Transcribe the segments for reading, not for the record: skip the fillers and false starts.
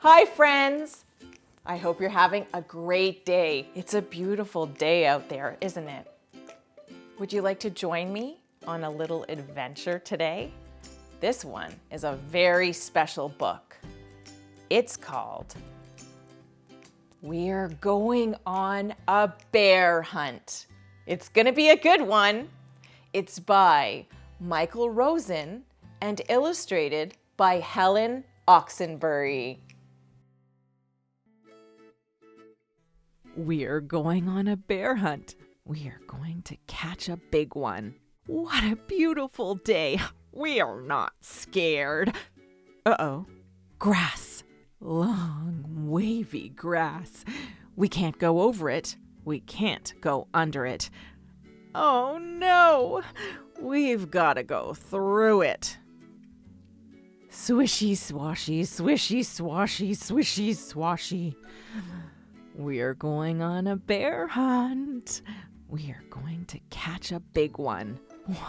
Hi friends! I hope you're having a great day. It's a beautiful day out there, isn't it? Would you like to join me on a little adventure today? This one is a very special book. It's called We're Going on a Bear Hunt. It's gonna be a good one. It's by Michael Rosen and illustrated by Helen Oxenbury. We're going on a bear hunt. We are going to catch a big one. What a beautiful day. We are not scared. Uh-oh. Grass. Long, wavy grass. We can't go over it. We can't go under it. Oh no! We've got to go through it. Swishy, swashy, swishy, swashy, swishy, swashy. We're going on a bear hunt. We are going to catch a big one.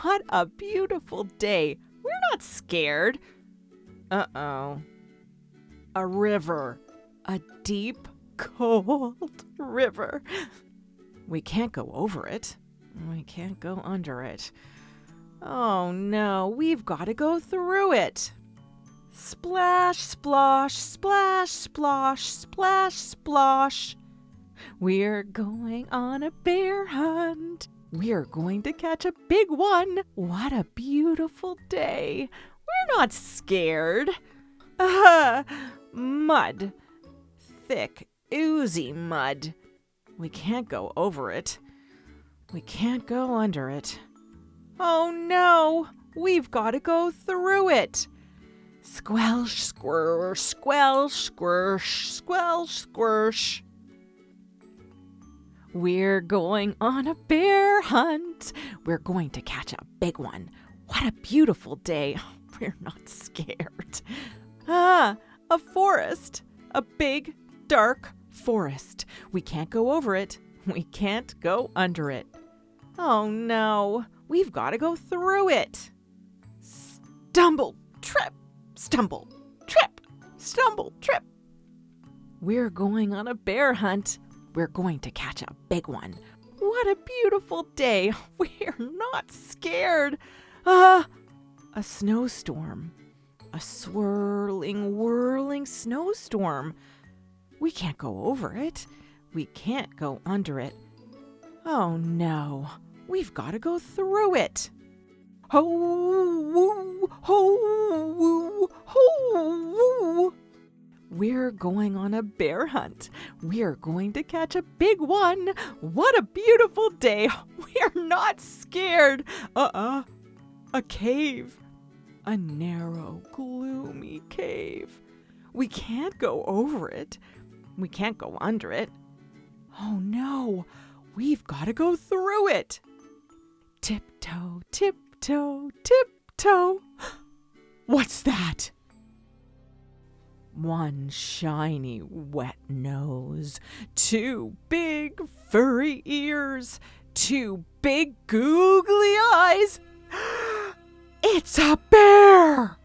What a beautiful day. We're not scared. Uh-oh. A river. A deep, cold river. We can't go over it. We can't go under it. Oh no, we've got to go through it. Splash, splosh, splash, splosh, splash, splosh. We're going on a bear hunt. We're going to catch a big one. What a beautiful day. We're not scared. Mud. Thick, oozy mud. We can't go over it. We can't go under it. Oh no, we've got to go through it. Squelch, squish, squelch, squish, squelch, squish. We're going on a bear hunt. We're going to catch a big one. What a beautiful day. We're not scared. A forest. A big, dark forest. We can't go over it. We can't go under it. Oh no, we've got to go through it. Stumble, trip, stumble, trip, stumble, trip. We're going on a bear hunt. We're going to catch a big one. What a beautiful day. We're not scared. A snowstorm. A swirling, whirling snowstorm. We can't go over it. We can't go under it. Oh no, we've got to go through it. Ho, woo, ho, woo, ho, woo. We're going on a bear hunt. We're going to catch a big one. What a beautiful day. We're not scared. A cave. A narrow, gloomy cave. We can't go over it. We can't go under it. Oh no, we've got to go through it. Tiptoe, tiptoe, tiptoe. What's that? One shiny, wet nose, two big, furry ears, two big, googly eyes. It's a bear!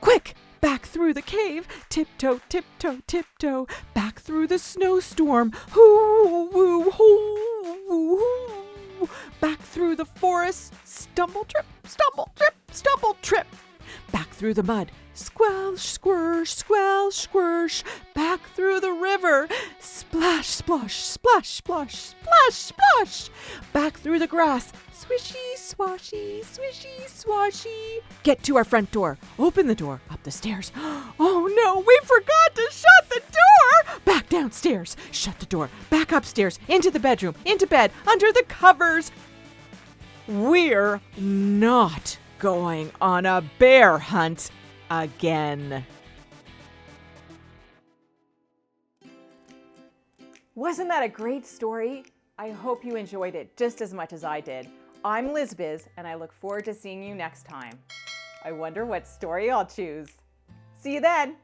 Quick, back through the cave, tiptoe, tiptoe, tiptoe, back through the snowstorm, hoo, woo, hoo, woo, hoo, back through the forest, stumble, trip, stumble, trip, stumble, trip, back through the mud, squelch, squish, squelch, squish, back through the river, splash, splosh, splash, splash, splash, splash, back through the grass, swishy, swashy, swishy, swashy. Get to our front door. Open the door. Up the stairs. Oh no, we forgot to shut the door. Back downstairs. Shut the door. Back upstairs. Into the bedroom. Into bed. Under the covers. We're not going on a bear hunt again. Wasn't that a great story? I hope you enjoyed it just as much as I did. I'm LizBiz, and I look forward to seeing you next time. I wonder what story I'll choose. See you then!